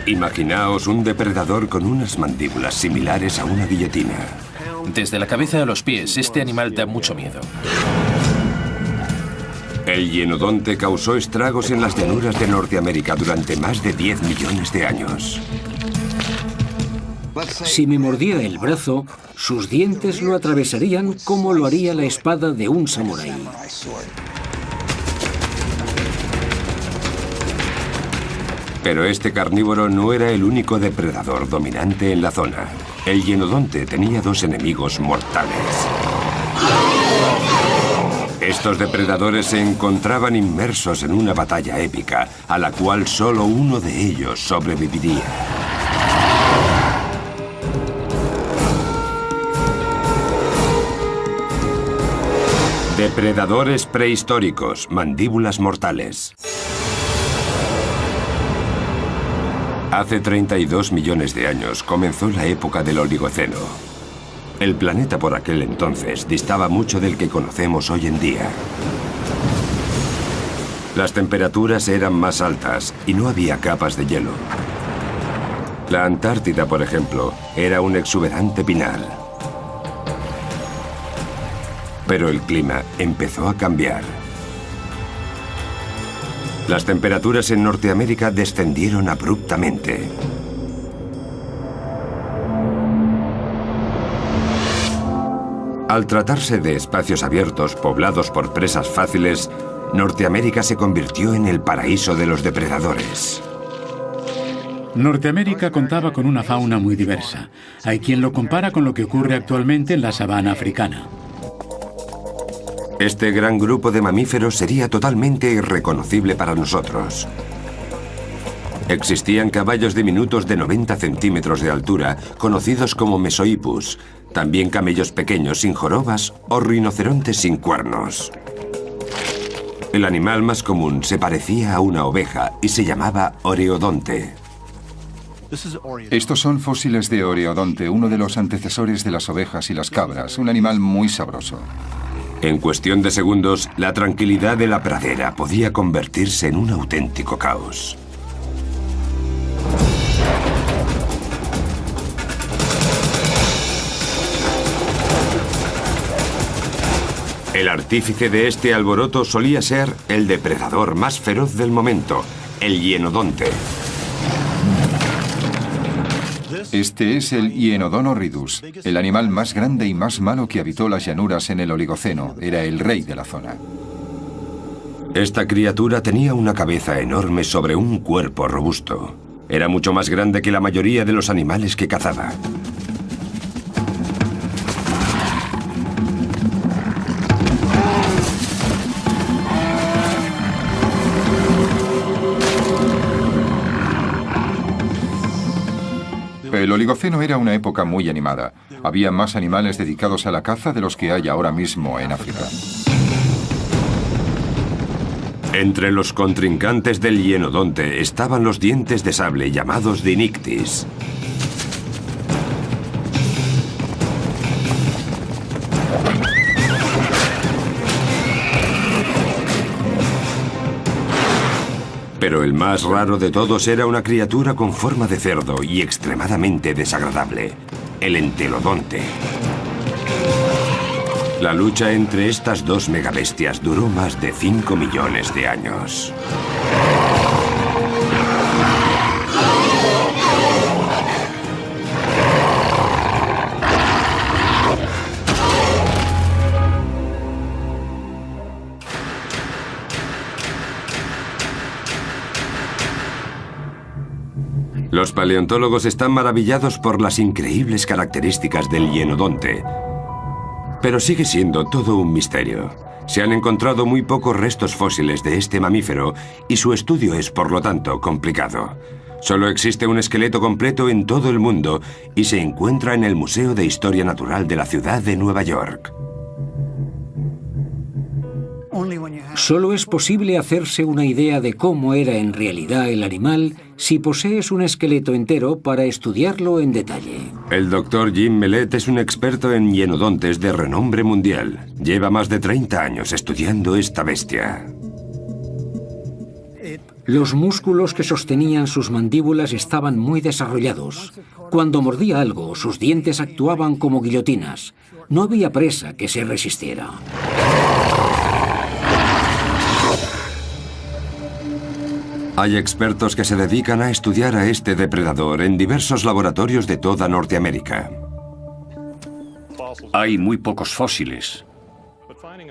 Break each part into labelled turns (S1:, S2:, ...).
S1: Imaginaos un depredador con unas mandíbulas similares a una guillotina.
S2: Desde la cabeza a los pies, este animal da mucho miedo.
S1: El hienodonte causó estragos en las llanuras de Norteamérica durante más de 10 millones de años.
S3: Si me mordiera el brazo, sus dientes lo atravesarían como lo haría la espada de un samurái.
S1: Pero este carnívoro no era el único depredador dominante en la zona. El hienodonte tenía dos enemigos mortales. Estos depredadores se encontraban inmersos en una batalla épica, a la cual solo uno de ellos sobreviviría. Depredadores prehistóricos, mandíbulas mortales. Hace 32 millones de años comenzó la época del Oligoceno. El planeta por aquel entonces distaba mucho del que conocemos hoy en día. Las temperaturas eran más altas y no había capas de hielo. La Antártida, por ejemplo, era un exuberante pinar. Pero el clima empezó a cambiar. Las temperaturas en Norteamérica descendieron abruptamente. Al tratarse de espacios abiertos poblados por presas fáciles, Norteamérica se convirtió en el paraíso de los depredadores.
S4: Norteamérica contaba con una fauna muy diversa. Hay quien lo compara con lo que ocurre actualmente en la sabana africana.
S1: Este gran grupo de mamíferos sería totalmente irreconocible para nosotros. Existían caballos diminutos de 90 centímetros de altura, conocidos como Mesohippus, también camellos pequeños sin jorobas o rinocerontes sin cuernos. El animal más común se parecía a una oveja y se llamaba oreodonte.
S5: Estos son fósiles de oreodonte, uno de los antecesores de las ovejas y las cabras, un animal muy sabroso.
S1: En cuestión de segundos, la tranquilidad de la pradera podía convertirse en un auténtico caos. El artífice de este alboroto solía ser el depredador más feroz del momento, el hienodonte.
S5: Este es el Hyenodon horridus, el animal más grande y más malo que habitó las llanuras en el Oligoceno. Era el rey de la zona.
S1: Esta criatura tenía una cabeza enorme sobre un cuerpo robusto. Era mucho más grande que la mayoría de los animales que cazaba.
S5: El Oligoceno era una época muy animada. Había más animales dedicados a la caza de los que hay ahora mismo en África.
S1: Entre los contrincantes del hienodonte estaban los dientes de sable llamados Dinictis. Pero el más raro de todos era una criatura con forma de cerdo y extremadamente desagradable, el entelodonte. La lucha entre estas dos megabestias duró más de 5 millones de años. Los paleontólogos están maravillados por las increíbles características del hienodonte. Pero sigue siendo todo un misterio. Se han encontrado muy pocos restos fósiles de este mamífero y su estudio es, por lo tanto, complicado. Solo existe un esqueleto completo en todo el mundo y se encuentra en el Museo de Historia Natural de la ciudad de Nueva York.
S3: Solo es posible hacerse una idea de cómo era en realidad el animal si posees un esqueleto entero para estudiarlo en detalle.
S1: El doctor Jim Mellett es un experto en hienodontes de renombre mundial. Lleva más de 30 años estudiando esta bestia.
S3: Los músculos que sostenían sus mandíbulas estaban muy desarrollados. Cuando mordía algo, sus dientes actuaban como guillotinas. No había presa que se resistiera.
S1: Hay expertos que se dedican a estudiar a este depredador en diversos laboratorios de toda Norteamérica.
S6: Hay muy pocos fósiles,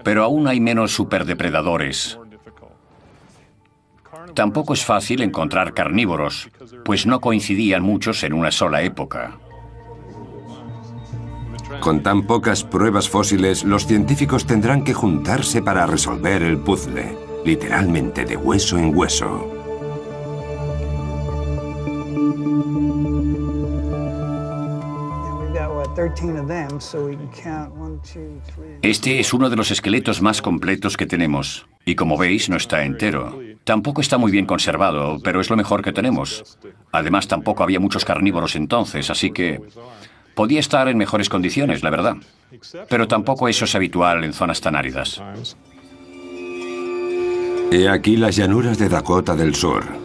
S6: pero aún hay menos superdepredadores. Tampoco es fácil encontrar carnívoros, pues no coincidían muchos en una sola época.
S1: Con tan pocas pruebas fósiles, los científicos tendrán que juntarse para resolver el puzzle, literalmente de hueso en hueso.
S6: Este es uno de los esqueletos más completos que tenemos, y como veis no está entero. Tampoco está muy bien conservado, pero es lo mejor que tenemos. Además, tampoco había muchos carnívoros entonces, así que podía estar en mejores condiciones, la verdad. Pero tampoco eso es habitual en zonas tan áridas.
S1: He aquí las llanuras de Dakota del Sur.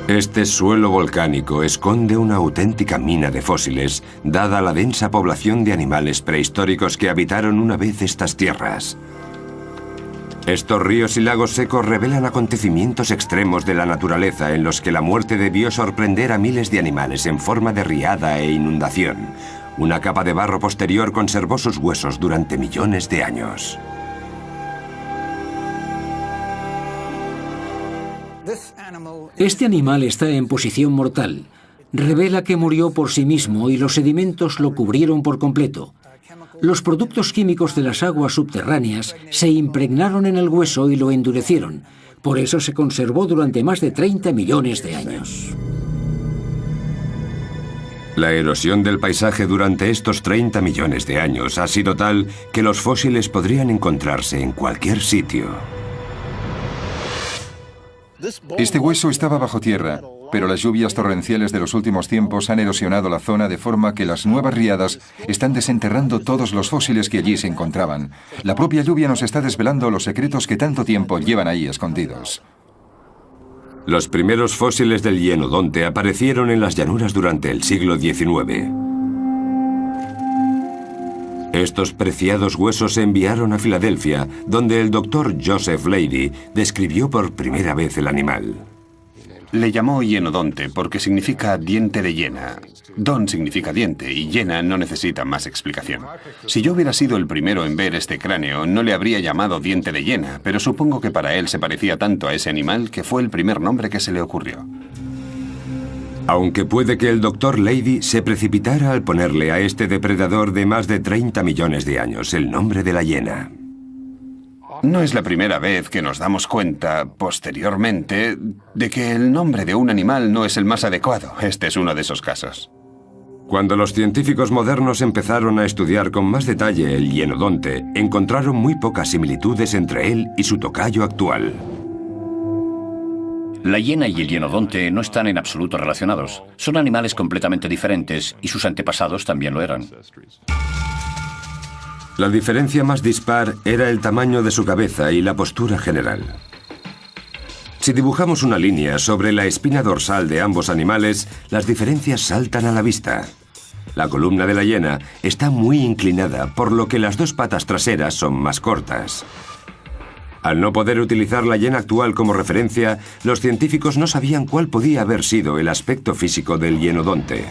S1: Este suelo volcánico esconde una auténtica mina de fósiles, dada la densa población de animales prehistóricos que habitaron una vez estas tierras. Estos ríos y lagos secos revelan acontecimientos extremos de la naturaleza en los que la muerte debió sorprender a miles de animales en forma de riada e inundación. Una capa de barro posterior conservó sus huesos durante millones de años.
S3: Este animal está en posición mortal. Revela que murió por sí mismo y los sedimentos lo cubrieron por completo. Los productos químicos de las aguas subterráneas se impregnaron en el hueso y lo endurecieron. Por eso se conservó durante más de 30 millones de años.
S1: La erosión del paisaje durante estos 30 millones de años ha sido tal que los fósiles podrían encontrarse en cualquier sitio.
S5: Este hueso estaba bajo tierra, pero las lluvias torrenciales de los últimos tiempos han erosionado la zona de forma que las nuevas riadas están desenterrando todos los fósiles que allí se encontraban. La propia lluvia nos está desvelando los secretos que tanto tiempo llevan ahí escondidos.
S1: Los primeros fósiles del hienodonte aparecieron en las llanuras durante el siglo XIX. Estos preciados huesos se enviaron a Filadelfia, donde el doctor Joseph Leidy describió por primera vez el animal.
S7: Le llamó hienodonte porque significa diente de hiena. Don significa diente y hiena no necesita más explicación. Si yo hubiera sido el primero en ver este cráneo, no le habría llamado diente de hiena, pero supongo que para él se parecía tanto a ese animal que fue el primer nombre que se le ocurrió.
S1: Aunque puede que el doctor Leidy se precipitara al ponerle a este depredador de más de 30 millones de años el nombre de la hiena.
S7: No es la primera vez que nos damos cuenta, posteriormente, de que el nombre de un animal no es el más adecuado. Este es uno de esos casos.
S1: Cuando los científicos modernos empezaron a estudiar con más detalle el hienodonte, encontraron muy pocas similitudes entre él y su tocayo actual.
S6: La hiena y el hienodonte no están en absoluto relacionados. Son animales completamente diferentes y sus antepasados también lo eran.
S1: La diferencia más dispar era el tamaño de su cabeza y la postura general. Si dibujamos una línea sobre la espina dorsal de ambos animales, las diferencias saltan a la vista. La columna de la hiena está muy inclinada, por lo que las dos patas traseras son más cortas. Al no poder utilizar la hiena actual como referencia, los científicos no sabían cuál podía haber sido el aspecto físico del hienodonte.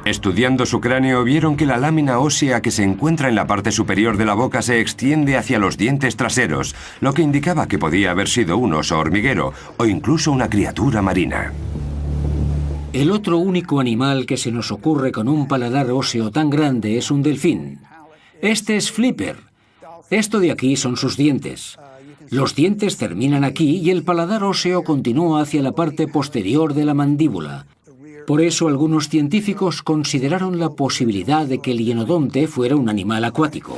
S1: Estudiando su cráneo, vieron que la lámina ósea que se encuentra en la parte superior de la boca se extiende hacia los dientes traseros, lo que indicaba que podía haber sido un oso hormiguero o incluso una criatura marina.
S3: El otro único animal que se nos ocurre con un paladar óseo tan grande es un delfín. Este es Flipper. Esto de aquí son sus dientes. Los dientes terminan aquí y el paladar óseo continúa hacia la parte posterior de la mandíbula. Por eso algunos científicos consideraron la posibilidad de que el hienodonte fuera un animal acuático.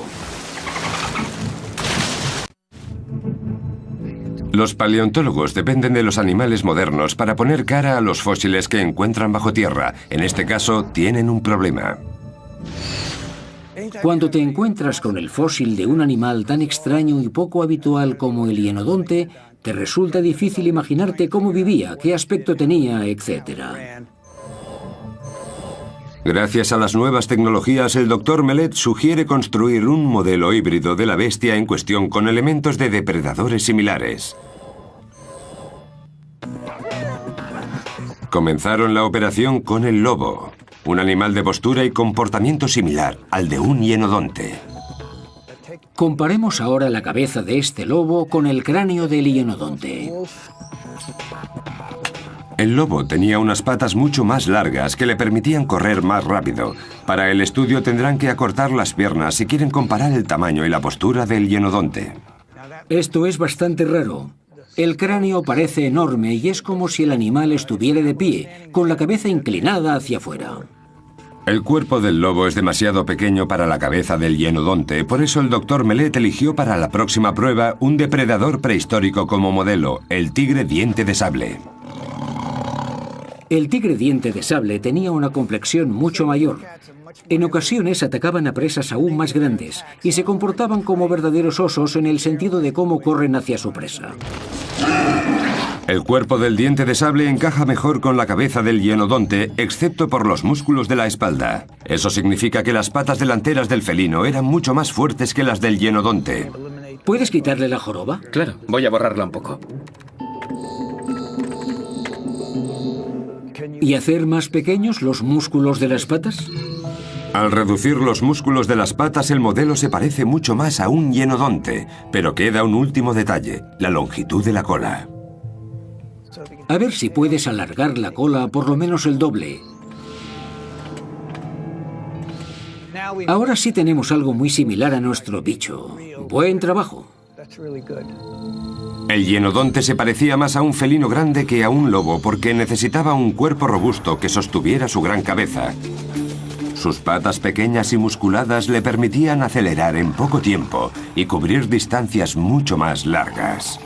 S1: Los paleontólogos dependen de los animales modernos para poner cara a los fósiles que encuentran bajo tierra. En este caso, tienen un problema.
S3: Cuando te encuentras con el fósil de un animal tan extraño y poco habitual como el hienodonte, te resulta difícil imaginarte cómo vivía, qué aspecto tenía, etc.
S1: Gracias a las nuevas tecnologías, el Dr. Mellet sugiere construir un modelo híbrido de la bestia en cuestión con elementos de depredadores similares. Comenzaron la operación con el lobo, un animal de postura y comportamiento similar al de un hienodonte.
S3: Comparemos ahora la cabeza de este lobo con el cráneo del hienodonte.
S1: El lobo tenía unas patas mucho más largas que le permitían correr más rápido. Para el estudio tendrán que acortar las piernas si quieren comparar el tamaño y la postura del hienodonte.
S3: Esto es bastante raro. El cráneo parece enorme y es como si el animal estuviera de pie, con la cabeza inclinada hacia afuera.
S1: El cuerpo del lobo es demasiado pequeño para la cabeza del hienodonte, por eso el Dr. Mellet eligió para la próxima prueba un depredador prehistórico como modelo, el tigre diente de sable.
S3: El tigre diente de sable tenía una complexión mucho mayor. En ocasiones atacaban a presas aún más grandes y se comportaban como verdaderos osos en el sentido de cómo corren hacia su presa.
S1: El cuerpo del diente de sable encaja mejor con la cabeza del hienodonte, excepto por los músculos de la espalda. Eso significa que las patas delanteras del felino eran mucho más fuertes que las del hienodonte.
S3: ¿Puedes quitarle la joroba?
S2: Claro, voy a borrarla un poco.
S3: ¿Y hacer más pequeños los músculos de las patas?
S1: Al reducir los músculos de las patas, el modelo se parece mucho más a un hienodonte, pero queda un último detalle, la longitud de la cola.
S3: A ver si puedes alargar la cola por lo menos el doble. Ahora sí tenemos algo muy similar a nuestro bicho. Buen trabajo.
S1: El hienodonte se parecía más a un felino grande que a un lobo porque necesitaba un cuerpo robusto que sostuviera su gran cabeza. Sus patas pequeñas y musculadas le permitían acelerar en poco tiempo y cubrir distancias mucho más largas.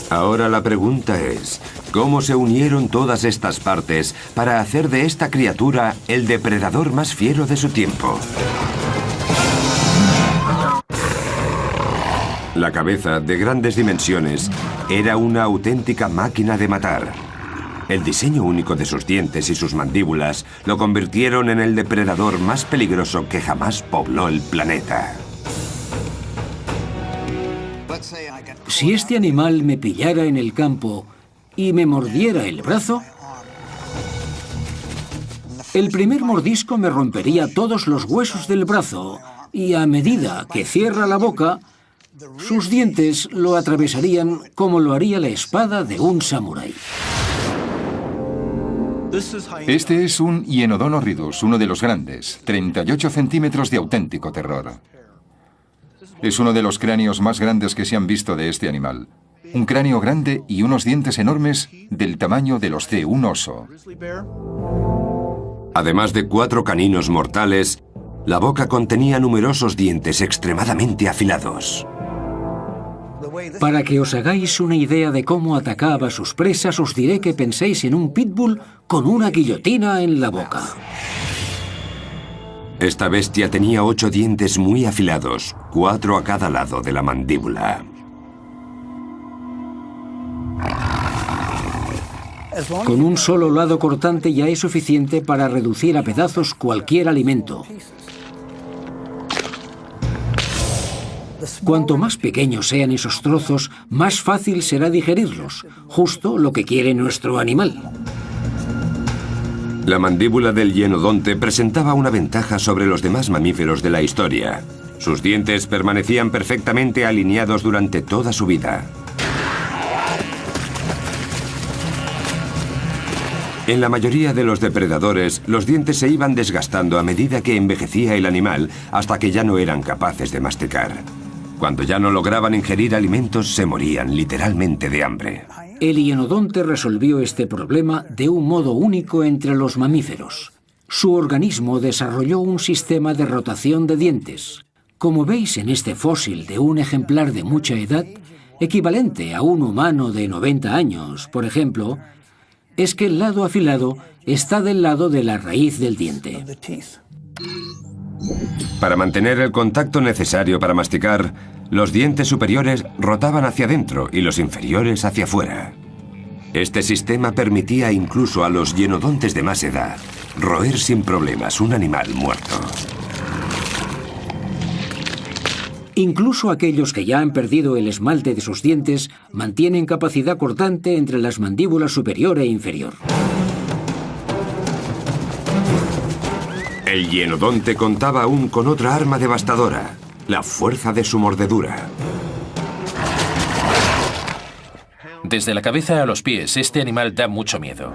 S1: Ahora la pregunta es, ¿cómo se unieron todas estas partes para hacer de esta criatura el depredador más fiero de su tiempo? La cabeza, de grandes dimensiones, era una auténtica máquina de matar. El diseño único de sus dientes y sus mandíbulas lo convirtieron en el depredador más peligroso que jamás pobló el planeta.
S3: Si este animal me pillara en el campo y me mordiera el brazo, el primer mordisco me rompería todos los huesos del brazo y a medida que cierra la boca, sus dientes lo atravesarían como lo haría la espada de un samurái.
S5: Este es un Hyenodon horridus, uno de los grandes, 38 centímetros de auténtico terror. Es uno de los cráneos más grandes que se han visto de este animal. Un cráneo grande y unos dientes enormes del tamaño de los de un oso.
S1: Además de 4 caninos mortales, la boca contenía numerosos dientes extremadamente afilados.
S3: Para que os hagáis una idea de cómo atacaba a sus presas, os diré que penséis en un pitbull con una guillotina en la boca.
S1: Esta bestia tenía 8 dientes muy afilados, 4 a cada lado de la mandíbula.
S3: Con un solo lado cortante ya es suficiente para reducir a pedazos cualquier alimento. Cuanto más pequeños sean esos trozos, más fácil será digerirlos, justo lo que quiere nuestro animal.
S1: La mandíbula del hienodonte presentaba una ventaja sobre los demás mamíferos de la historia. Sus dientes permanecían perfectamente alineados durante toda su vida. En la mayoría de los depredadores, los dientes se iban desgastando a medida que envejecía el animal hasta que ya no eran capaces de masticar. Cuando ya no lograban ingerir alimentos, se morían literalmente de hambre.
S3: El hienodonte resolvió este problema de un modo único entre los mamíferos. Su organismo desarrolló un sistema de rotación de dientes. Como veis en este fósil de un ejemplar de mucha edad, equivalente a un humano de 90 años, por ejemplo, es que el lado afilado está del lado de la raíz del diente.
S1: Para mantener el contacto necesario para masticar, los dientes superiores rotaban hacia adentro y los inferiores hacia afuera. Este sistema permitía incluso a los hienodontes de más edad roer sin problemas un animal muerto.
S3: Incluso aquellos que ya han perdido el esmalte de sus dientes mantienen capacidad cortante entre las mandíbulas superior e inferior.
S1: El hienodonte contaba aún con otra arma devastadora, la fuerza de su mordedura.
S2: Desde la cabeza a los pies, este animal da mucho miedo.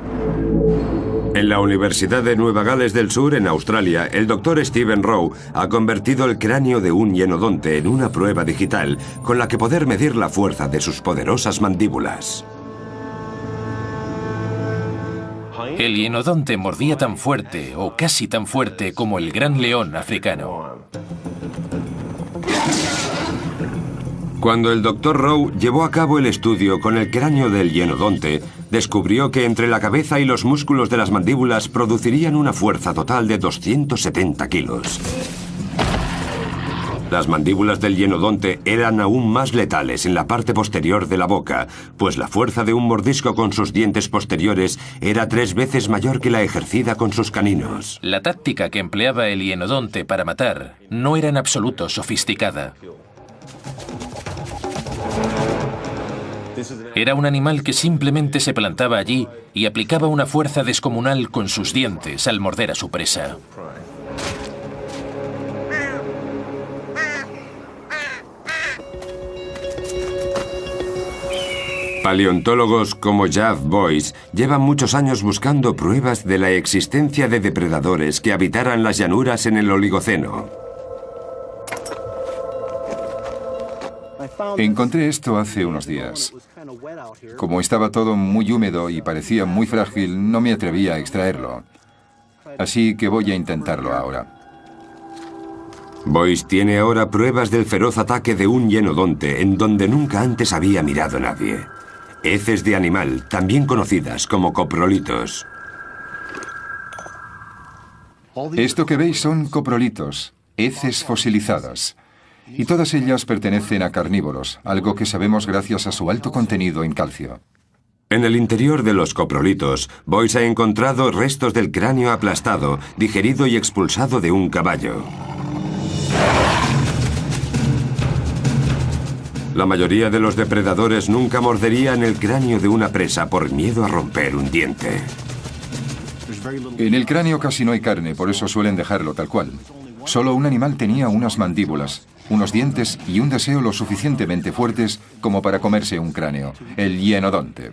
S1: En la Universidad de Nueva Gales del Sur, en Australia, el doctor Stephen Rowe ha convertido el cráneo de un hienodonte en una prueba digital con la que poder medir la fuerza de sus poderosas mandíbulas.
S2: El hienodonte mordía tan fuerte, o casi tan fuerte, como el gran león africano.
S1: Cuando el Dr. Rowe llevó a cabo el estudio con el cráneo del hienodonte, descubrió que entre la cabeza y los músculos de las mandíbulas producirían una fuerza total de 270 kilos. Las mandíbulas del hienodonte eran aún más letales en la parte posterior de la boca, pues la fuerza de un mordisco con sus dientes posteriores era 3 veces mayor que la ejercida con sus caninos.
S2: La táctica que empleaba el hienodonte para matar no era en absoluto sofisticada. Era un animal que simplemente se plantaba allí y aplicaba una fuerza descomunal con sus dientes al morder a su presa.
S1: Paleontólogos como Jeff Boyce llevan muchos años buscando pruebas de la existencia de depredadores que habitaran las llanuras en el Oligoceno.
S5: Encontré esto hace unos días. Como estaba todo muy húmedo y parecía muy frágil, no me atreví a extraerlo. Así que voy a intentarlo ahora.
S1: Boyce tiene ahora pruebas del feroz ataque de un hienodonte en donde nunca antes había mirado nadie. Heces de animal, también conocidas como coprolitos.
S5: Esto que veis son coprolitos, heces fosilizadas. Y todas ellas pertenecen a carnívoros, algo que sabemos gracias a su alto contenido en calcio.
S1: En el interior de los coprolitos, Boyce ha encontrado restos del cráneo aplastado, digerido y expulsado de un caballo. La mayoría de los depredadores nunca morderían el cráneo de una presa por miedo a romper un diente.
S5: En el cráneo casi no hay carne, por eso suelen dejarlo tal cual. Solo un animal tenía unas mandíbulas, unos dientes y un deseo lo suficientemente fuertes como para comerse un cráneo, el hienodonte.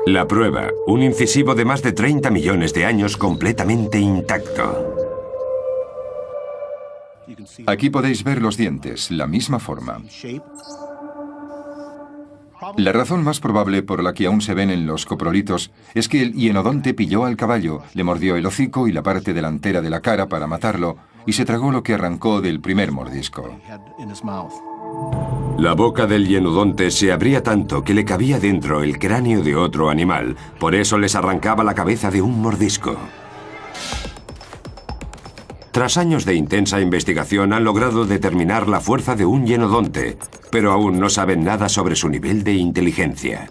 S1: La prueba, un incisivo de más de 30 millones de años completamente intacto.
S5: Aquí podéis ver los dientes, la misma forma. La razón más probable por la que aún se ven en los coprolitos es que el hienodonte pilló al caballo, le mordió el hocico y la parte delantera de la cara para matarlo y se tragó lo que arrancó del primer mordisco.
S1: La boca del hienodonte se abría tanto que le cabía dentro el cráneo de otro animal, por eso les arrancaba la cabeza de un mordisco. Tras años de intensa investigación han logrado determinar la fuerza de un hienodonte, pero aún no saben nada sobre su nivel de inteligencia.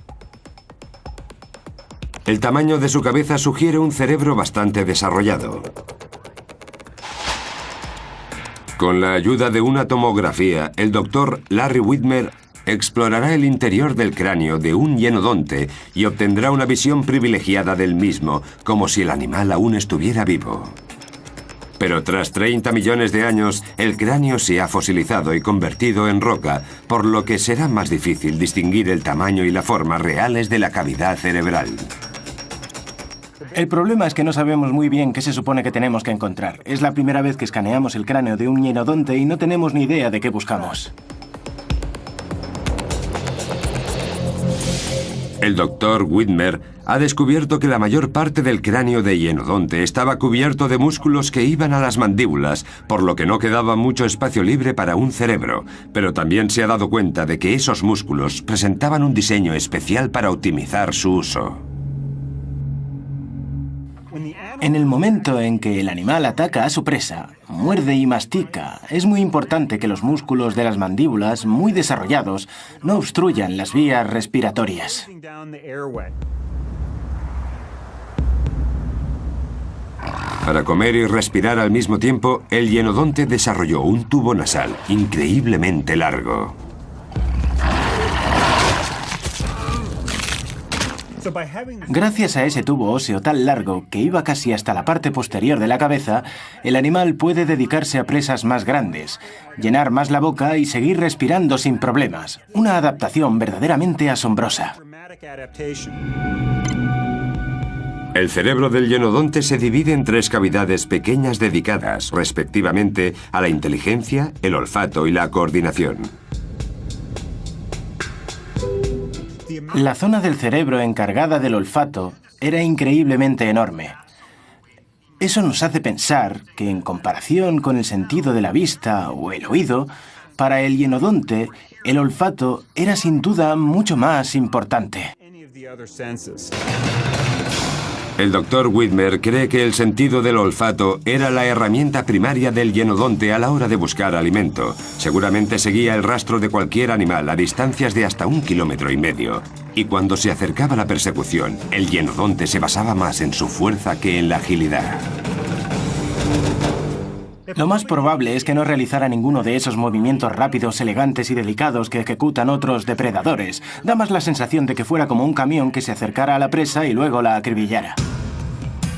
S1: El tamaño de su cabeza sugiere un cerebro bastante desarrollado. Con la ayuda de una tomografía, el doctor Larry Whitmer explorará el interior del cráneo de un hienodonte y obtendrá una visión privilegiada del mismo, como si el animal aún estuviera vivo. Pero tras 30 millones de años, el cráneo se ha fosilizado y convertido en roca, por lo que será más difícil distinguir el tamaño y la forma reales de la cavidad cerebral.
S8: El problema es que no sabemos muy bien qué se supone que tenemos que encontrar. Es la primera vez que escaneamos el cráneo de un hienodonte y no tenemos ni idea de qué buscamos.
S1: El doctor Whitmer ha descubierto que la mayor parte del cráneo de Hienodonte estaba cubierto de músculos que iban a las mandíbulas, por lo que no quedaba mucho espacio libre para un cerebro, pero también se ha dado cuenta de que esos músculos presentaban un diseño especial para optimizar su uso.
S8: En el momento en que el animal ataca a su presa, muerde y mastica, es muy importante que los músculos de las mandíbulas, muy desarrollados, no obstruyan las vías respiratorias.
S1: Para comer y respirar al mismo tiempo, el Hienodonte desarrolló un tubo nasal increíblemente largo.
S8: Gracias a ese tubo óseo tan largo, que iba casi hasta la parte posterior de la cabeza, el animal puede dedicarse a presas más grandes, llenar más la boca y seguir respirando sin problemas. Una adaptación verdaderamente asombrosa.
S1: El cerebro del Hienodonte se divide en 3 cavidades pequeñas dedicadas, respectivamente, a la inteligencia, el olfato y la coordinación.
S8: La zona del cerebro encargada del olfato era increíblemente enorme. Eso nos hace pensar que, en comparación con el sentido de la vista o el oído, para el Hienodonte, el olfato era sin duda mucho más importante.
S1: El Dr. Whitmer cree que el sentido del olfato era la herramienta primaria del Hienodonte a la hora de buscar alimento. Seguramente seguía el rastro de cualquier animal a distancias de hasta 1,5 kilómetros. Y cuando se acercaba la persecución, el Hienodonte se basaba más en su fuerza que en la agilidad.
S8: Lo más probable es que no realizara ninguno de esos movimientos rápidos, elegantes y delicados que ejecutan otros depredadores. Da más la sensación de que fuera como un camión que se acercara a la presa y luego la acribillara.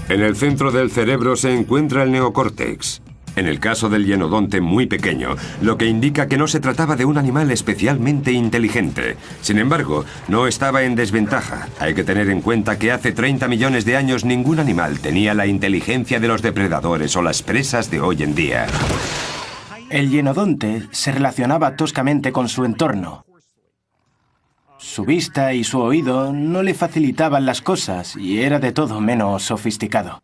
S1: En el centro del cerebro se encuentra el neocórtex. En el caso del Hienodonte muy pequeño, lo que indica que no se trataba de un animal especialmente inteligente. Sin embargo, no estaba en desventaja. Hay que tener en cuenta que hace 30 millones de años ningún animal tenía la inteligencia de los depredadores o las presas de hoy en día.
S8: El Hienodonte se relacionaba toscamente con su entorno. Su vista y su oído no le facilitaban las cosas y era de todo menos sofisticado.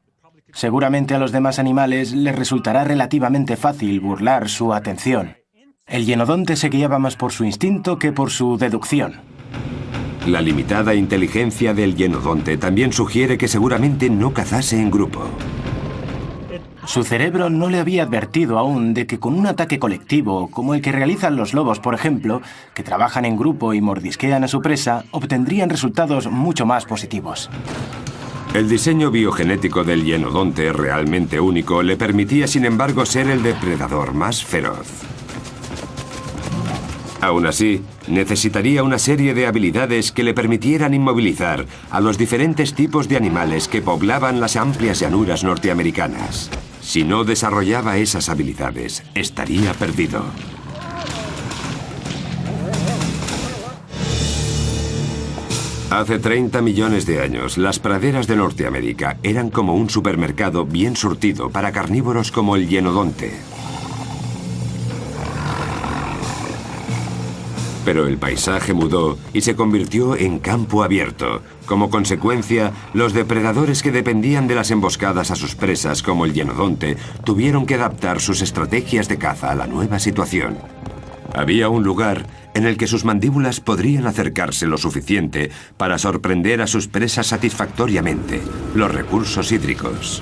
S8: Seguramente a los demás animales les resultará relativamente fácil burlar su atención. El Hienodonte se guiaba más por su instinto que por su deducción.
S1: La limitada inteligencia del Hienodonte también sugiere que seguramente no cazase en grupo.
S8: Su cerebro no le había advertido aún de que con un ataque colectivo, como el que realizan los lobos, por ejemplo, que trabajan en grupo y mordisquean a su presa, obtendrían resultados mucho más positivos.
S1: El diseño biogenético del Hienodonte, realmente único, le permitía, sin embargo, ser el depredador más feroz. Aún así, necesitaría una serie de habilidades que le permitieran inmovilizar a los diferentes tipos de animales que poblaban las amplias llanuras norteamericanas. Si no desarrollaba esas habilidades, estaría perdido. Hace 30 millones de años, las praderas de Norteamérica eran como un supermercado bien surtido para carnívoros como el Hienodonte. Pero el paisaje mudó y se convirtió en campo abierto. Como consecuencia, los depredadores que dependían de las emboscadas a sus presas, como el Hienodonte, tuvieron que adaptar sus estrategias de caza a la nueva situación. Había un lugar en el que sus mandíbulas podrían acercarse lo suficiente para sorprender a sus presas satisfactoriamente: los recursos hídricos.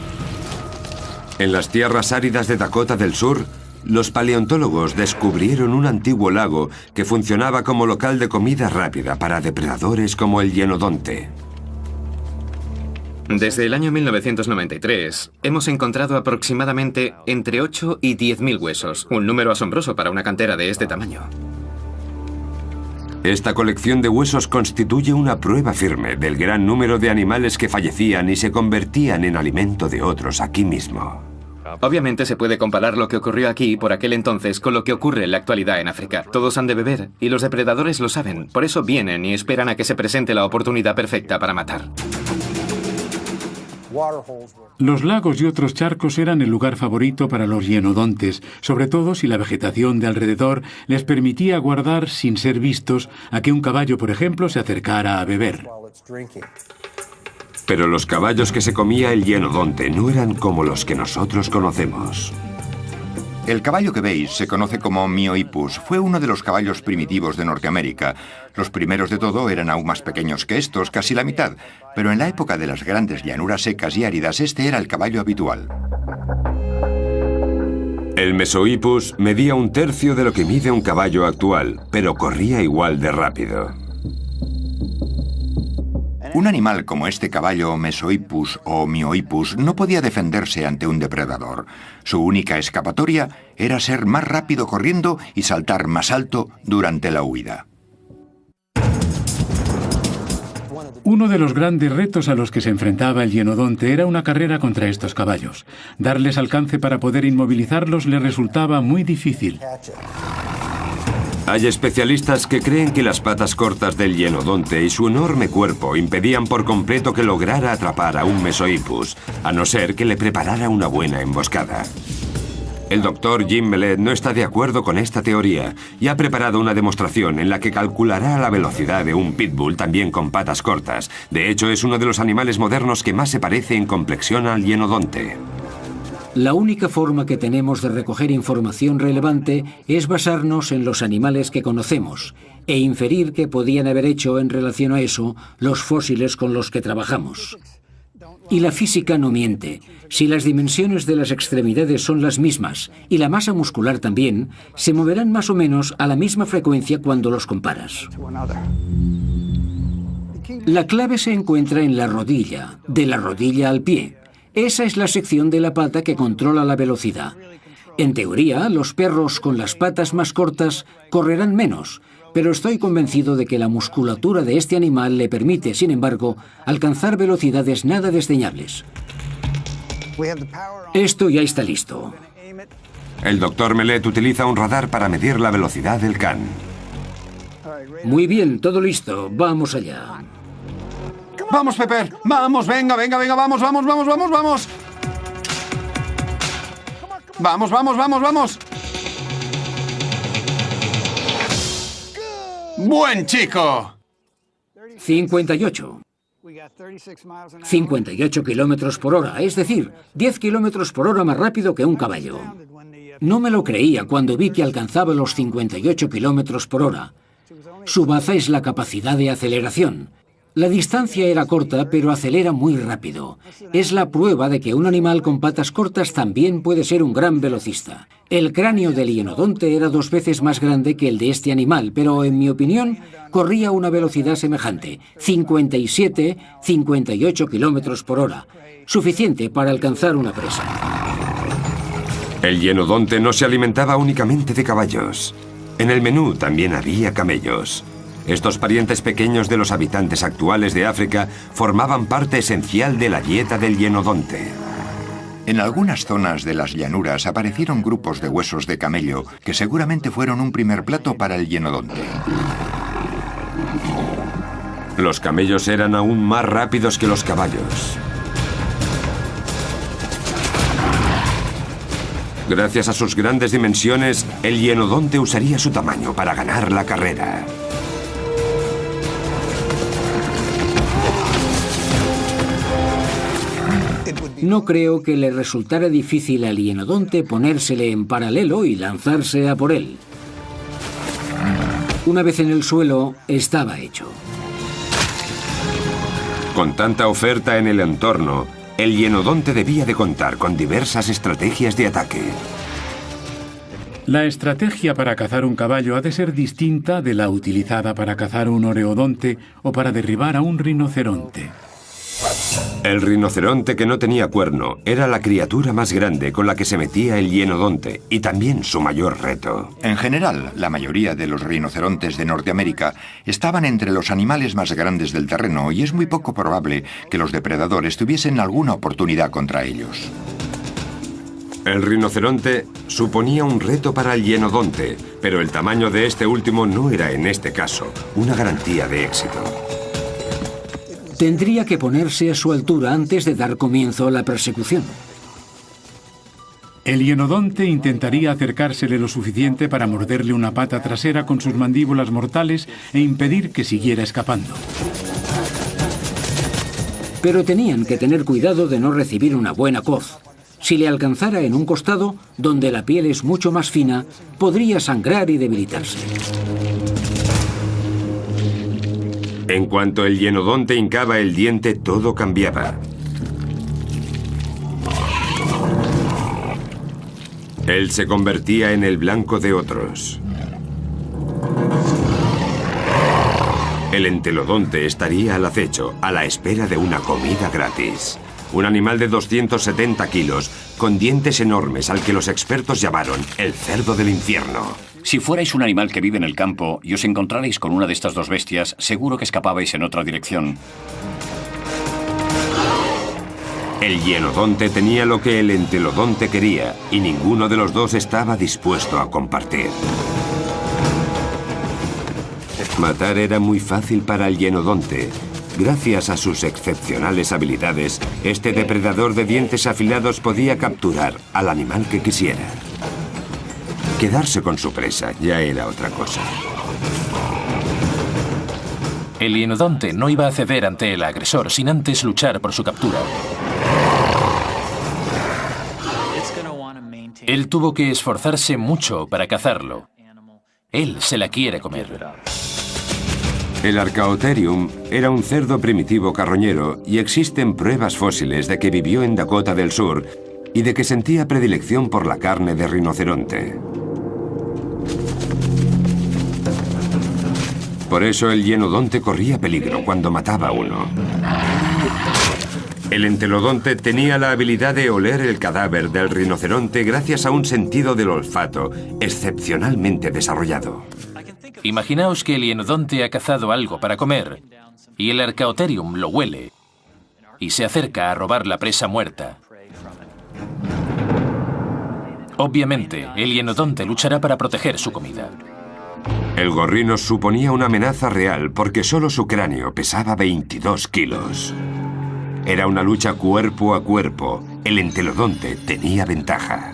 S1: En las tierras áridas de Dakota del Sur, los paleontólogos descubrieron un antiguo lago que funcionaba como local de comida rápida para depredadores como el Hienodonte.
S9: Desde el año 1993, hemos encontrado aproximadamente entre 8 y 10.000 huesos, un número asombroso para una cantera de este tamaño.
S1: Esta colección de huesos constituye una prueba firme del gran número de animales que fallecían y se convertían en alimento de otros aquí mismo.
S9: Obviamente se puede comparar lo que ocurrió aquí por aquel entonces con lo que ocurre en la actualidad en África. Todos han de beber y los depredadores lo saben, por eso vienen y esperan a que se presente la oportunidad perfecta para matar.
S4: Los lagos y otros charcos eran el lugar favorito para los hienodontes, sobre todo si la vegetación de alrededor les permitía guardar sin ser vistos a que un caballo, por ejemplo, se acercara a beber.
S1: Pero los caballos que se comía el hienodonte no eran como los que nosotros conocemos.
S10: El caballo que veis se conoce como Miohippus. Fue uno de los caballos primitivos de Norteamérica. Los primeros de todo eran aún más pequeños que estos, casi la mitad. Pero en la época de las grandes llanuras secas y áridas, este era el caballo habitual.
S1: El Mesohippus medía 1/3 de lo que mide un caballo actual, pero corría igual de rápido.
S10: Un animal como este caballo Mesohippus o Miohippus no podía defenderse ante un depredador. Su única escapatoria era ser más rápido corriendo y saltar más alto durante la huida.
S4: Uno de los grandes retos a los que se enfrentaba el hienodonte era una carrera contra estos caballos. Darles alcance para poder inmovilizarlos le resultaba muy difícil.
S1: Hay especialistas que creen que las patas cortas del hienodonte y su enorme cuerpo impedían por completo que lograra atrapar a un Mesohippus, a no ser que le preparara una buena emboscada. El doctor Jim Mellett no está de acuerdo con esta teoría y ha preparado una demostración en la que calculará la velocidad de un pitbull también con patas cortas. De hecho, es uno de los animales modernos que más se parece en complexión al hienodonte.
S3: La única forma que tenemos de recoger información relevante es basarnos en los animales que conocemos e inferir qué podían haber hecho en relación a eso los fósiles con los que trabajamos. Y la física no miente. Si las dimensiones de las extremidades son las mismas y la masa muscular también, se moverán más o menos a la misma frecuencia cuando los comparas. La clave se encuentra en la rodilla, de la rodilla al pie. Esa es la sección de la pata que controla la velocidad. En teoría, los perros con las patas más cortas correrán menos, pero estoy convencido de que la musculatura de este animal le permite, sin embargo, alcanzar velocidades nada desdeñables. Esto ya está listo.
S1: El doctor Mellett utiliza un radar para medir la velocidad del can.
S3: Muy bien, todo listo. Vamos allá.
S7: ¡Vamos, Pepper! ¡Vamos, venga, venga, venga! ¡Vamos, vamos, vamos, vamos, vamos! ¡Vamos, vamos, vamos, vamos! ¡Buen chico!
S3: 58. 58 kilómetros por hora, es decir, 10 kilómetros por hora más rápido que un caballo. No me lo creía cuando vi que alcanzaba los 58 kilómetros por hora. Su baza es la capacidad de aceleración. La distancia era corta, pero acelera muy rápido. Es la prueba de que un animal con patas cortas también puede ser un gran velocista. El cráneo del hienodonte era 2 veces más grande que el de este animal, pero en mi opinión corría a una velocidad semejante, 58 kilómetros por hora, suficiente para alcanzar una presa.
S1: El hienodonte no se alimentaba únicamente de caballos. En el menú también había camellos. Estos parientes pequeños de los habitantes actuales de África formaban parte esencial de la dieta del hienodonte.
S10: En algunas zonas de las llanuras aparecieron grupos de huesos de camello que seguramente fueron un primer plato para el hienodonte.
S1: Los camellos eran aún más rápidos que los caballos. Gracias a sus grandes dimensiones, el hienodonte usaría su tamaño para ganar la carrera.
S3: No creo que le resultara difícil al hienodonte ponérsele en paralelo y lanzarse a por él. Una vez en el suelo, estaba hecho.
S1: Con tanta oferta en el entorno, el hienodonte debía de contar con diversas estrategias de ataque.
S4: La estrategia para cazar un caballo ha de ser distinta de la utilizada para cazar un oreodonte o para derribar a un rinoceronte.
S1: El rinoceronte que no tenía cuerno era la criatura más grande con la que se metía el hienodonte y también su mayor reto.
S10: En general, la mayoría de los rinocerontes de Norteamérica estaban entre los animales más grandes del terreno y es muy poco probable que los depredadores tuviesen alguna oportunidad contra ellos.
S1: El rinoceronte suponía un reto para el hienodonte, pero el tamaño de este último no era en este caso una garantía de éxito.
S3: Tendría que ponerse a su altura antes de dar comienzo a la persecución.
S4: El hienodonte intentaría acercársele lo suficiente para morderle una pata trasera con sus mandíbulas mortales e impedir que siguiera escapando.
S3: Pero tenían que tener cuidado de no recibir una buena coz. Si le alcanzara en un costado, donde la piel es mucho más fina, podría sangrar y debilitarse.
S1: En cuanto el hienodonte hincaba el diente, todo cambiaba. Él se convertía en el blanco de otros. El entelodonte estaría al acecho, a la espera de una comida gratis. Un animal de 270 kilos, con dientes enormes, al que los expertos llamaron el cerdo del infierno.
S6: Si fuerais un animal que vive en el campo y os encontrarais con una de estas dos bestias, seguro que escapabais en otra dirección.
S1: El hienodonte tenía lo que el entelodonte quería, y ninguno de los dos estaba dispuesto a compartir. Matar era muy fácil para el hienodonte. Gracias a sus excepcionales habilidades, este depredador de dientes afilados podía capturar al animal que quisiera. Quedarse con su presa ya era otra cosa.
S2: El hienodonte no iba a ceder ante el agresor sin antes luchar por su captura. Él tuvo que esforzarse mucho para cazarlo. Él se la quiere comer.
S1: El Archaeopteryx era un cerdo primitivo carroñero y existen pruebas fósiles de que vivió en Dakota del Sur y de que sentía predilección por la carne de rinoceronte. Por eso el hienodonte corría peligro cuando mataba a uno. El entelodonte tenía la habilidad de oler el cadáver del rinoceronte gracias a un sentido del olfato excepcionalmente desarrollado.
S2: Imaginaos que el hienodonte ha cazado algo para comer y el Archaeopteryx lo huele y se acerca a robar la presa muerta. Obviamente, el hienodonte luchará para proteger su comida.
S1: El gorrino suponía una amenaza real porque solo su cráneo pesaba 22 kilos. Era una lucha cuerpo a cuerpo. El entelodonte tenía ventaja.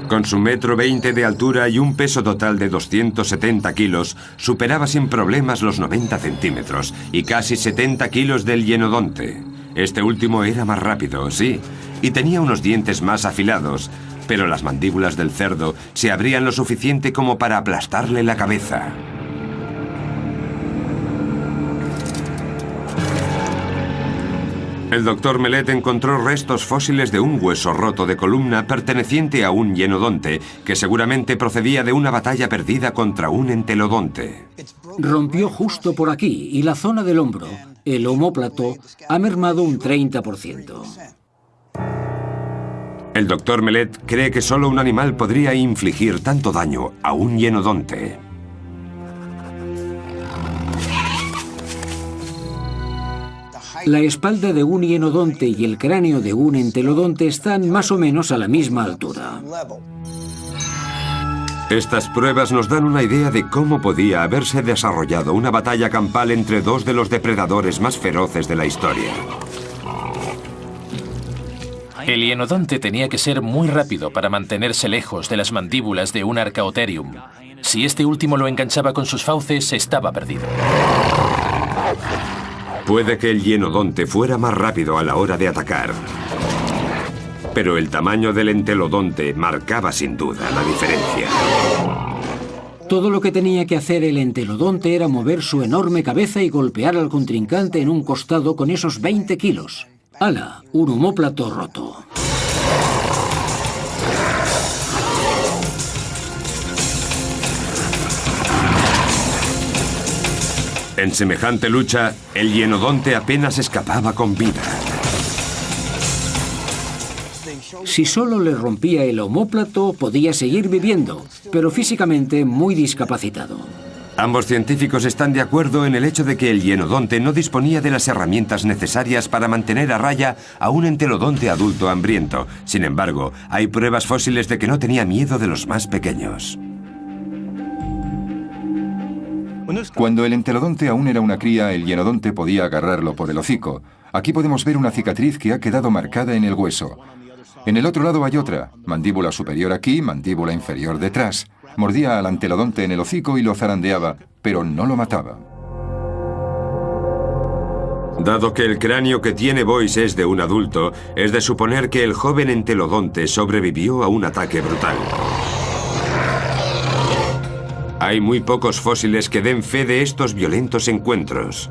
S1: Con su 1,20 m de altura y un peso total de 270 kilos, superaba sin problemas los 90 centímetros y casi 70 kilos del hienodonte. Este último era más rápido, sí, y tenía unos dientes más afilados, pero las mandíbulas del cerdo se abrían lo suficiente como para aplastarle la cabeza. El Dr. Mellett encontró restos fósiles de un hueso roto de columna perteneciente a un hienodonte que seguramente procedía de una batalla perdida contra un entelodonte.
S3: Rompió justo por aquí y la zona del hombro, el omóplato, ha mermado un 30%.
S1: El Dr. Mellett cree que solo un animal podría infligir tanto daño a un hienodonte.
S3: La espalda de un hienodonte y el cráneo de un entelodonte están más o menos a la misma altura.
S1: Estas pruebas nos dan una idea de cómo podía haberse desarrollado una batalla campal entre dos de los depredadores más feroces de la historia.
S2: El hienodonte tenía que ser muy rápido para mantenerse lejos de las mandíbulas de un Archaeopteryx. Si este último lo enganchaba con sus fauces, estaba perdido.
S1: Puede que el hienodonte fuera más rápido a la hora de atacar, pero el tamaño del entelodonte marcaba sin duda la diferencia.
S3: Todo lo que tenía que hacer el entelodonte era mover su enorme cabeza y golpear al contrincante en un costado con esos 20 kilos. ¡Hala! Un omóplato roto.
S1: En semejante lucha, el hienodonte apenas escapaba con vida.
S3: Si solo le rompía el omóplato, podía seguir viviendo, pero físicamente muy discapacitado.
S1: Ambos científicos están de acuerdo en el hecho de que el hienodonte no disponía de las herramientas necesarias para mantener a raya a un entelodonte adulto hambriento. Sin embargo, hay pruebas fósiles de que no tenía miedo de los más pequeños.
S5: Cuando el entelodonte aún era una cría, el hienodonte podía agarrarlo por el hocico. Aquí podemos ver una cicatriz que ha quedado marcada en el hueso. En el otro lado hay otra, mandíbula superior aquí, mandíbula inferior detrás. Mordía al antelodonte en el hocico y lo zarandeaba, pero no lo mataba.
S1: Dado que el cráneo que tiene Boyce es de un adulto, es de suponer que el joven entelodonte sobrevivió a un ataque brutal. Hay muy pocos fósiles que den fe de estos violentos encuentros.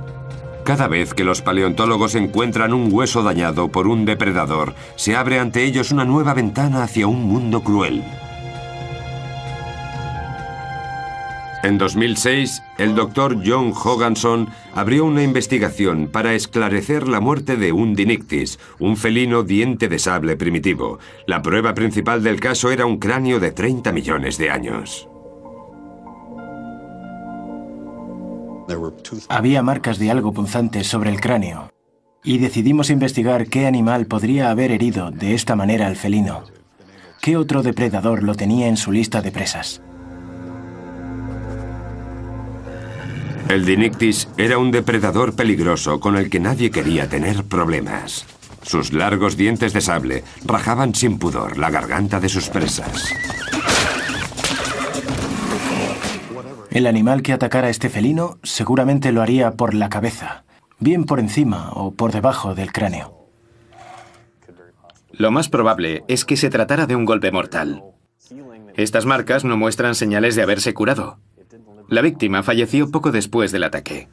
S1: Cada vez que los paleontólogos encuentran un hueso dañado por un depredador, se abre ante ellos una nueva ventana hacia un mundo cruel. En 2006, el Dr. John Hogganson abrió una investigación para esclarecer la muerte de un Dinictis, un felino diente de sable primitivo. La prueba principal del caso era un cráneo de 30 millones de años.
S8: Había marcas de algo punzante sobre el cráneo, y decidimos investigar qué animal podría haber herido de esta manera al felino. ¿Qué otro depredador lo tenía en su lista de presas?
S1: El Dinictis era un depredador peligroso con el que nadie quería tener problemas. Sus largos dientes de sable rajaban sin pudor la garganta de sus presas.
S8: El animal que atacara a este felino seguramente lo haría por la cabeza, bien por encima o por debajo del cráneo.
S9: Lo más probable es que se tratara de un golpe mortal. Estas marcas no muestran señales de haberse curado. La víctima falleció poco después del ataque.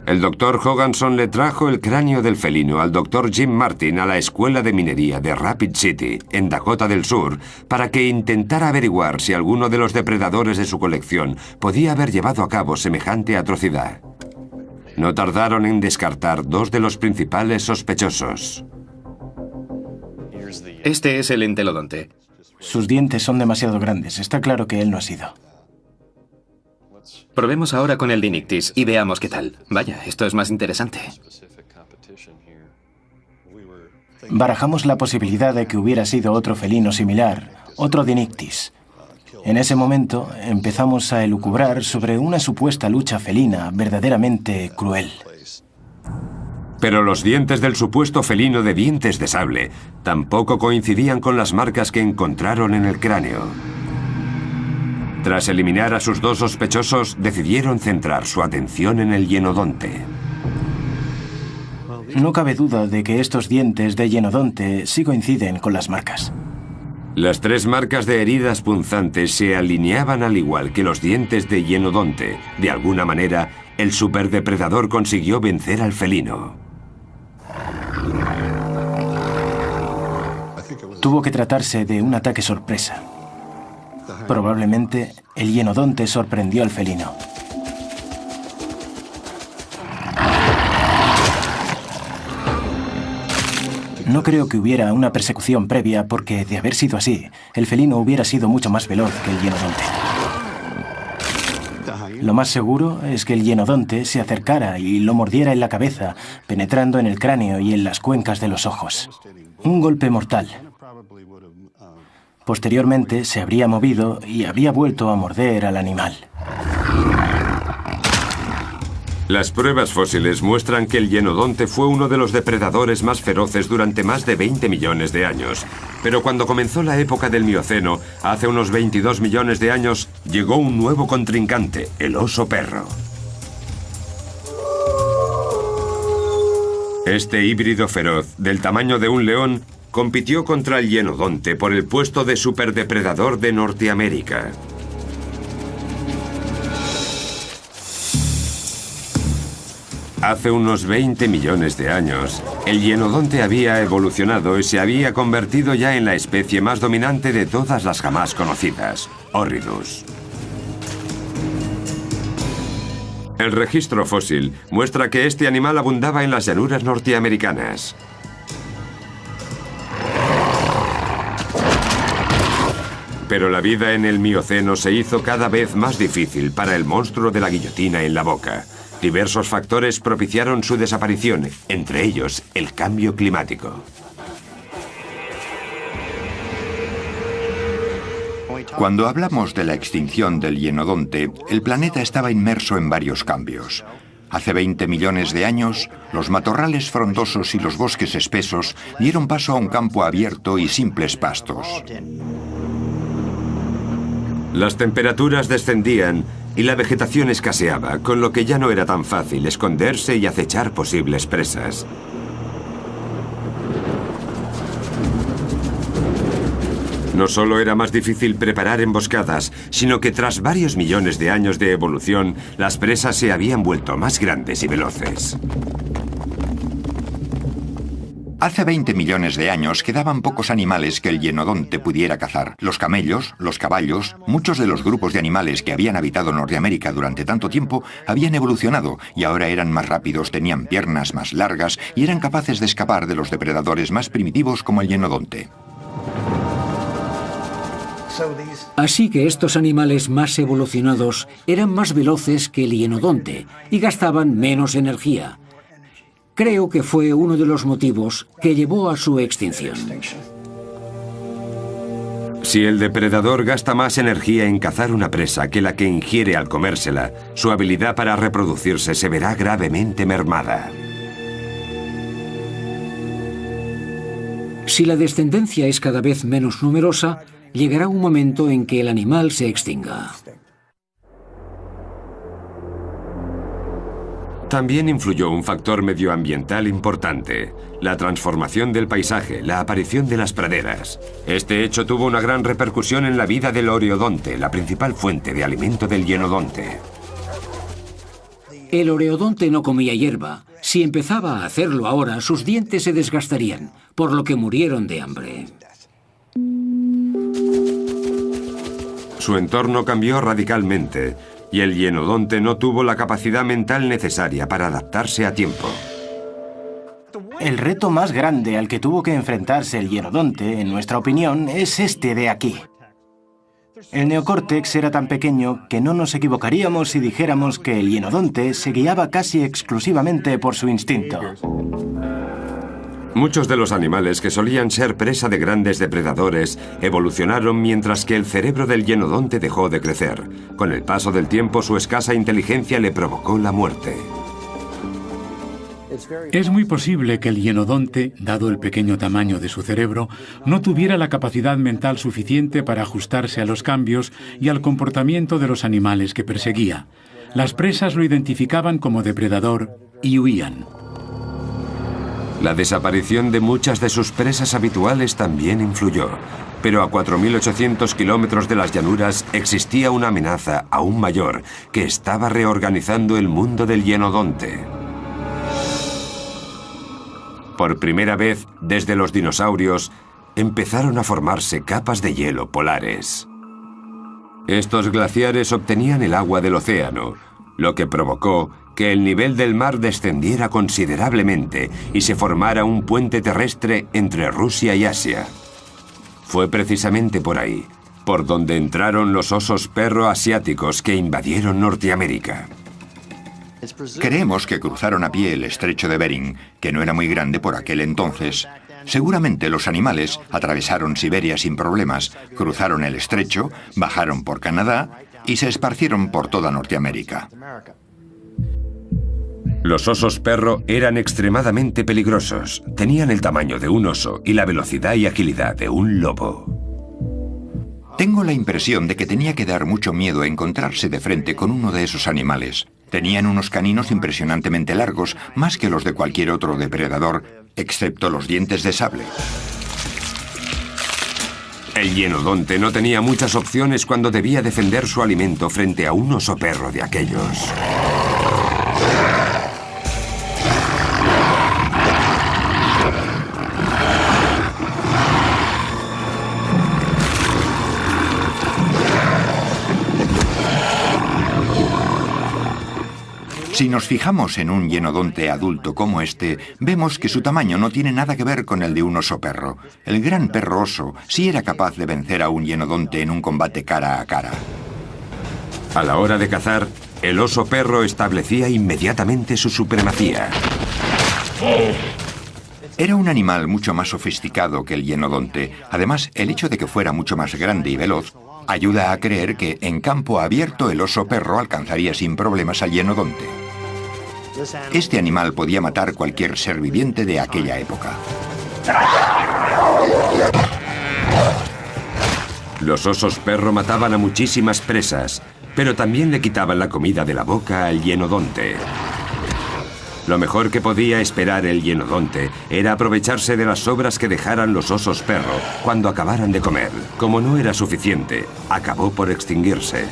S1: El Dr. Hogganson le trajo el cráneo del felino al Dr. Jim Martin a la Escuela de Minería de Rapid City, en Dakota del Sur, para que intentara averiguar si alguno de los depredadores de su colección podía haber llevado a cabo semejante atrocidad. No tardaron en descartar dos de los principales sospechosos.
S9: Este es el entelodonte.
S8: Sus dientes son demasiado grandes. Está claro que él no ha sido.
S9: Probemos ahora con el Dinictis y veamos qué tal. Vaya, esto es más interesante.
S8: Barajamos la posibilidad de que hubiera sido otro felino similar, otro Dinictis. En ese momento empezamos a elucubrar sobre una supuesta lucha felina verdaderamente cruel.
S1: Pero los dientes del supuesto felino de dientes de sable tampoco coincidían con las marcas que encontraron en el cráneo. Tras eliminar a sus dos sospechosos, decidieron centrar su atención en el hienodonte.
S8: No cabe duda de que estos dientes de hienodonte sí coinciden con las marcas.
S1: Las tres marcas de heridas punzantes se alineaban al igual que los dientes de hienodonte. De alguna manera, el superdepredador consiguió vencer al felino.
S8: Tuvo que tratarse de un ataque sorpresa. Probablemente el hienodonte sorprendió al felino. No creo que hubiera una persecución previa porque, de haber sido así, el felino hubiera sido mucho más veloz que el hienodonte. Lo más seguro es que el hienodonte se acercara y lo mordiera en la cabeza, penetrando en el cráneo y en las cuencas de los ojos. Un golpe mortal. Posteriormente se habría movido y habría vuelto a morder al animal.
S1: Las pruebas fósiles muestran que el hienodonte fue uno de los depredadores más feroces durante más de 20 millones de años. Pero cuando comenzó la época del Mioceno, hace unos 22 millones de años, llegó un nuevo contrincante, el oso perro. Este híbrido feroz, del tamaño de un león, compitió contra el hienodonte por el puesto de superdepredador de Norteamérica. Hace unos 20 millones de años, el hienodonte había evolucionado y se había convertido ya en la especie más dominante de todas las jamás conocidas, Horridus. El registro fósil muestra que este animal abundaba en las llanuras norteamericanas. Pero la vida en el Mioceno se hizo cada vez más difícil para el monstruo de la guillotina en la boca. Diversos factores propiciaron su desaparición, entre ellos el cambio climático.
S10: Cuando hablamos de la extinción del hienodonte, el planeta estaba inmerso en varios cambios. Hace 20 millones de años, los matorrales frondosos y los bosques espesos dieron paso a un campo abierto y simples pastos.
S1: Las temperaturas descendían y la vegetación escaseaba, con lo que ya no era tan fácil esconderse y acechar posibles presas. No solo era más difícil preparar emboscadas, sino que tras varios millones de años de evolución, las presas se habían vuelto más grandes y veloces.
S10: Hace 20 millones de años quedaban pocos animales que el hienodonte pudiera cazar. Los camellos, los caballos, muchos de los grupos de animales que habían habitado Norteamérica durante tanto tiempo habían evolucionado y ahora eran más rápidos, tenían piernas más largas y eran capaces de escapar de los depredadores más primitivos como el hienodonte.
S3: Así que estos animales más evolucionados eran más veloces que el hienodonte y gastaban menos energía. Creo que fue uno de los motivos que llevó a su extinción.
S1: Si el depredador gasta más energía en cazar una presa que la que ingiere al comérsela, su habilidad para reproducirse se verá gravemente mermada.
S3: Si la descendencia es cada vez menos numerosa, llegará un momento en que el animal se extinga.
S1: También influyó un factor medioambiental importante, la transformación del paisaje, la aparición de las praderas. Este hecho tuvo una gran repercusión en la vida del oreodonte, la principal fuente de alimento del hienodonte.
S3: El oreodonte no comía hierba. Si empezaba a hacerlo ahora, sus dientes se desgastarían, por lo que murieron de hambre.
S1: Su entorno cambió radicalmente y el hienodonte no tuvo la capacidad mental necesaria para adaptarse a tiempo.
S8: El reto más grande al que tuvo que enfrentarse el hienodonte, en nuestra opinión, es este de aquí. El neocórtex era tan pequeño que no nos equivocaríamos si dijéramos que el hienodonte se guiaba casi exclusivamente por su instinto.
S1: Muchos de los animales que solían ser presa de grandes depredadores evolucionaron mientras que el cerebro del hienodonte dejó de crecer. Con el paso del tiempo, su escasa inteligencia le provocó la muerte.
S4: Es muy posible que el hienodonte, dado el pequeño tamaño de su cerebro, no tuviera la capacidad mental suficiente para ajustarse a los cambios y al comportamiento de los animales que perseguía. Las presas lo identificaban como depredador y huían.
S1: La desaparición de muchas de sus presas habituales también influyó, pero a 4.800 kilómetros de las llanuras existía una amenaza aún mayor que estaba reorganizando el mundo del hienodonte. Por primera vez desde los dinosaurios, empezaron a formarse capas de hielo polares. Estos glaciares obtenían el agua del océano, lo que provocó que el nivel del mar descendiera considerablemente y se formara un puente terrestre entre Rusia y Asia. Fue precisamente por ahí, por donde entraron los osos perro asiáticos que invadieron Norteamérica.
S10: Creemos que cruzaron a pie el estrecho de Bering, que no era muy grande por aquel entonces. Seguramente los animales atravesaron Siberia sin problemas, cruzaron el estrecho, bajaron por Canadá y se esparcieron por toda Norteamérica.
S1: Los osos perro eran extremadamente peligrosos. Tenían el tamaño de un oso y la velocidad y agilidad de un lobo.
S10: Tengo la impresión de que tenía que dar mucho miedo encontrarse de frente con uno de esos animales. Tenían unos caninos impresionantemente largos, más que los de cualquier otro depredador, excepto los dientes de sable.
S1: El hienodonte no tenía muchas opciones cuando debía defender su alimento frente a un oso perro de aquellos.
S10: Si nos fijamos en un hienodonte adulto como este, vemos que su tamaño no tiene nada que ver con el de un oso perro. El gran perro oso sí era capaz de vencer a un hienodonte en un combate cara a cara.
S1: A la hora de cazar, el oso perro establecía inmediatamente su supremacía.
S10: Era un animal mucho más sofisticado que el hienodonte. Además, el hecho de que fuera mucho más grande y veloz ayuda a creer que en campo abierto el oso perro alcanzaría sin problemas al hienodonte. Este animal podía matar cualquier ser viviente de aquella época.
S1: Los osos perro mataban a muchísimas presas, pero también le quitaban la comida de la boca al hienodonte. Lo mejor que podía esperar el hienodonte era aprovecharse de las sobras que dejaran los osos perro cuando acabaran de comer. Como no era suficiente, acabó por extinguirse.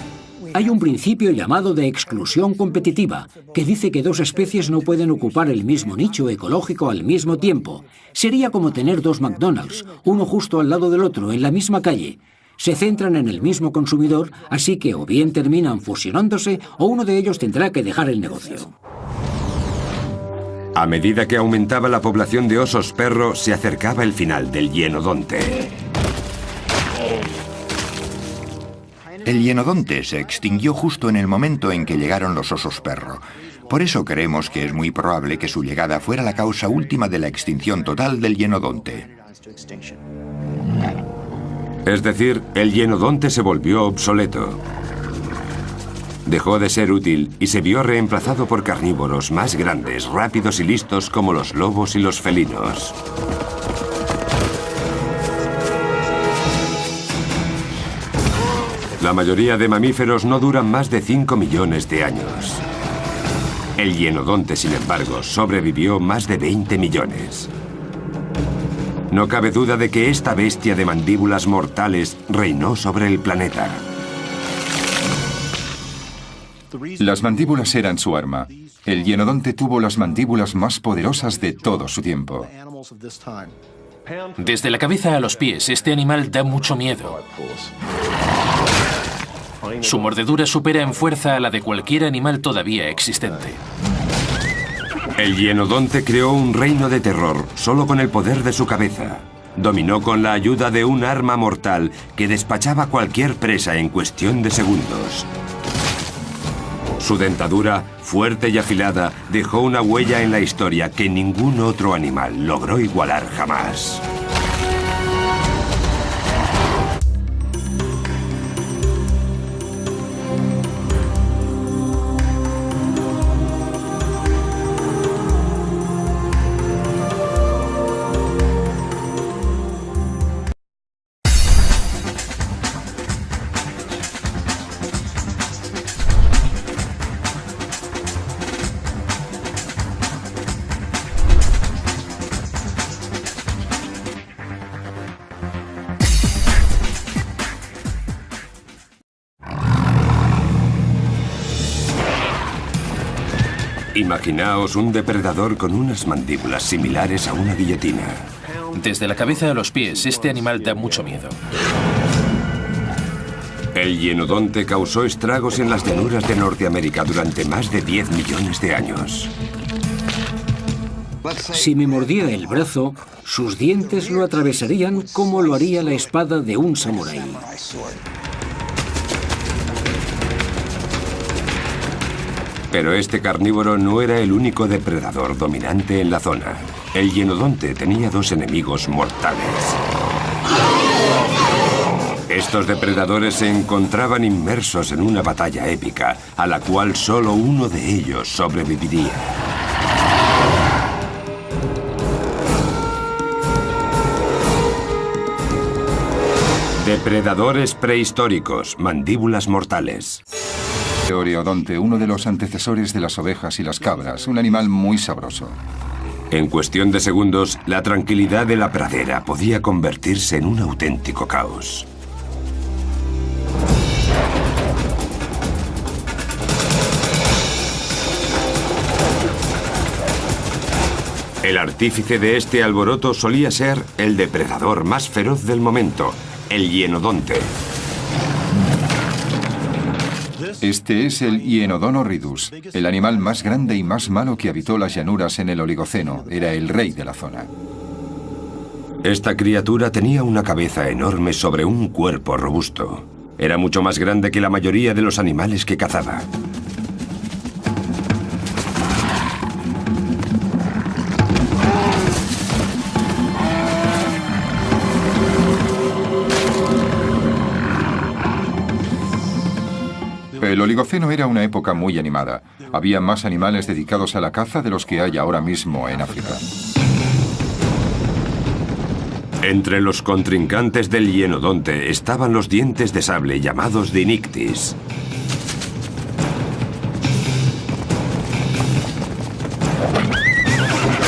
S3: Hay un principio llamado de exclusión competitiva, que dice que dos especies no pueden ocupar el mismo nicho ecológico al mismo tiempo. Sería como tener dos McDonald's, uno justo al lado del otro, en la misma calle. Se centran en el mismo consumidor, así que o bien terminan fusionándose o uno de ellos tendrá que dejar el negocio.
S1: A medida que aumentaba la población de osos perro, se acercaba el final del hienodonte.
S10: El hienodonte se extinguió justo en el momento en que llegaron los osos perro. Por eso creemos que es muy probable que su llegada fuera la causa última de la extinción total del hienodonte.
S1: Es decir, el hienodonte se volvió obsoleto. Dejó de ser útil y se vio reemplazado por carnívoros más grandes, rápidos y listos como los lobos y los felinos. La mayoría de mamíferos no duran más de 5 millones de años. El hienodonte, sin embargo, sobrevivió más de 20 millones. No cabe duda de que esta bestia de mandíbulas mortales reinó sobre el planeta.
S5: Las mandíbulas eran su arma. El hienodonte tuvo las mandíbulas más poderosas de todo su tiempo.
S2: Desde la cabeza a los pies, este animal da mucho miedo. Su mordedura supera en fuerza a la de cualquier animal todavía existente.
S1: El hienodonte creó un reino de terror solo con el poder de su cabeza. Dominó con la ayuda de un arma mortal que despachaba cualquier presa en cuestión de segundos. Su dentadura, fuerte y afilada, dejó una huella en la historia que ningún otro animal logró igualar jamás. Imaginaos un depredador con unas mandíbulas similares a una guillotina.
S2: Desde la cabeza a los pies, este animal da mucho miedo.
S1: El hienodonte causó estragos en las llanuras de Norteamérica durante más de 10 millones de años.
S3: Si me mordía el brazo, sus dientes lo atravesarían como lo haría la espada de un samurái.
S1: Pero este carnívoro no era el único depredador dominante en la zona. El hienodonte tenía dos enemigos mortales. Estos depredadores se encontraban inmersos en una batalla épica, a la cual solo uno de ellos sobreviviría. Depredadores prehistóricos, mandíbulas mortales.
S5: Oreodonte, uno de los antecesores de las ovejas y las cabras, un animal muy sabroso.
S1: En cuestión de segundos, la tranquilidad de la pradera podía convertirse en un auténtico caos. El artífice de este alboroto solía ser el depredador más feroz del momento, el hienodonte.
S5: Este es el Hyenodon horridus, el animal más grande y más malo que habitó las llanuras en el Oligoceno. Era el rey de la zona.
S1: Esta criatura tenía una cabeza enorme sobre un cuerpo robusto. Era mucho más grande que la mayoría de los animales que cazaba.
S5: Oligoceno era una época muy animada. Había más animales dedicados a la caza de los que hay ahora mismo en África.
S1: Entre los contrincantes del hienodonte estaban los dientes de sable llamados dinictis.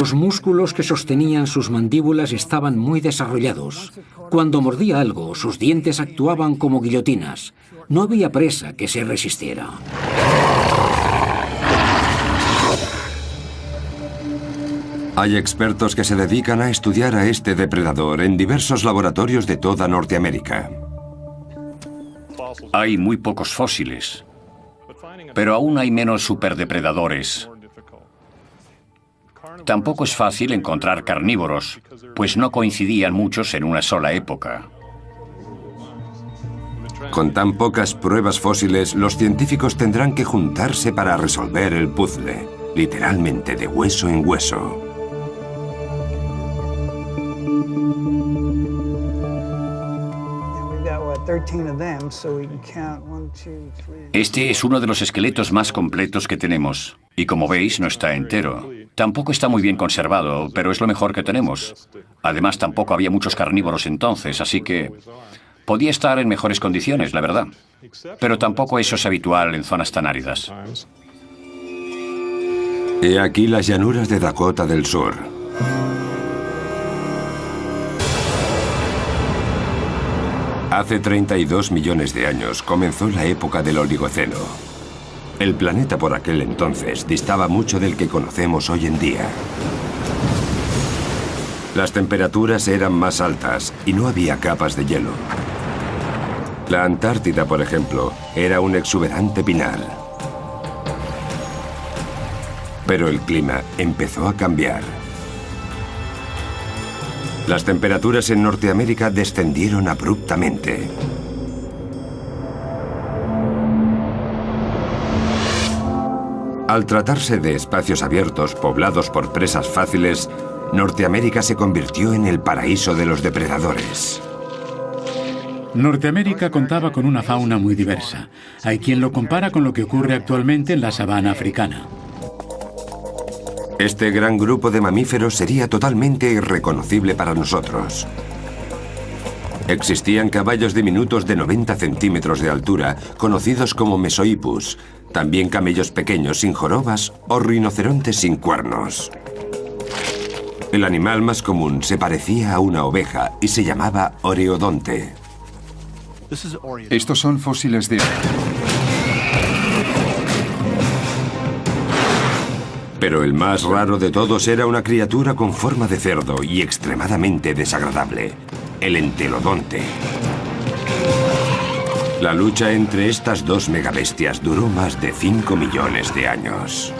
S3: Los músculos que sostenían sus mandíbulas estaban muy desarrollados. Cuando mordía algo, sus dientes actuaban como guillotinas. No había presa que se resistiera.
S1: Hay expertos que se dedican a estudiar a este depredador en diversos laboratorios de toda Norteamérica.
S6: Hay muy pocos fósiles, pero aún hay menos superdepredadores. Tampoco es fácil encontrar carnívoros, pues no coincidían muchos en una sola época.
S1: Con tan pocas pruebas fósiles, los científicos tendrán que juntarse para resolver el puzzle, literalmente de hueso en hueso.
S6: Este es uno de los esqueletos más completos que tenemos, y como veis no está entero. Tampoco está muy bien conservado, pero es lo mejor que tenemos. Además, tampoco había muchos carnívoros entonces, así que podía estar en mejores condiciones, la verdad. Pero tampoco eso es habitual en zonas tan áridas.
S1: He aquí las llanuras de Dakota del Sur. Hace 32 millones de años comenzó la época del Oligoceno. El planeta por aquel entonces distaba mucho del que conocemos hoy en día. Las temperaturas eran más altas y no había capas de hielo. La Antártida, por ejemplo, era un exuberante pinar. Pero el clima empezó a cambiar. Las temperaturas en Norteamérica descendieron abruptamente. Al tratarse de espacios abiertos poblados por presas fáciles, Norteamérica se convirtió en el paraíso de los depredadores.
S4: Norteamérica contaba con una fauna muy diversa. Hay quien lo compara con lo que ocurre actualmente en la sabana africana.
S1: Este gran grupo de mamíferos sería totalmente irreconocible para nosotros. Existían caballos diminutos de 90 centímetros de altura, conocidos como Mesohippus, también camellos pequeños sin jorobas o rinocerontes sin cuernos. El animal más común se parecía a una oveja y se llamaba oreodonte.
S5: Estos son fósiles de...
S1: Pero el más raro de todos era una criatura con forma de cerdo y extremadamente desagradable, el entelodonte. La lucha entre estas dos megabestias duró más de 5 millones de años.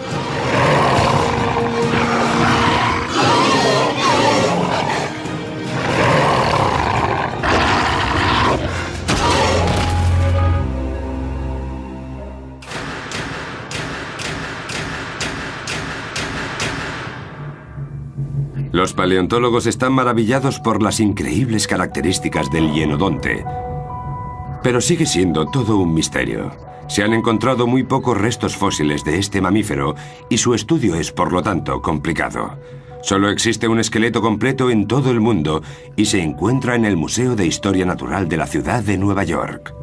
S1: Los paleontólogos están maravillados por las increíbles características del hienodonte. Pero sigue siendo todo un misterio. Se han encontrado muy pocos restos fósiles de este mamífero y su estudio es, por lo tanto, complicado. Solo existe un esqueleto completo en todo el mundo y se encuentra en el Museo de Historia Natural de la ciudad de Nueva York.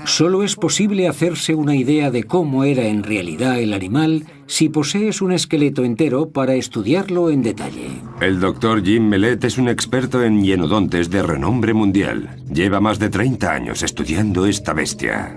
S3: Solo es posible hacerse una idea de cómo era en realidad el animal si posees un esqueleto entero para estudiarlo en detalle.
S1: El doctor Jim Mellett es un experto en hienodontes de renombre mundial. Lleva más de 30 años estudiando esta bestia.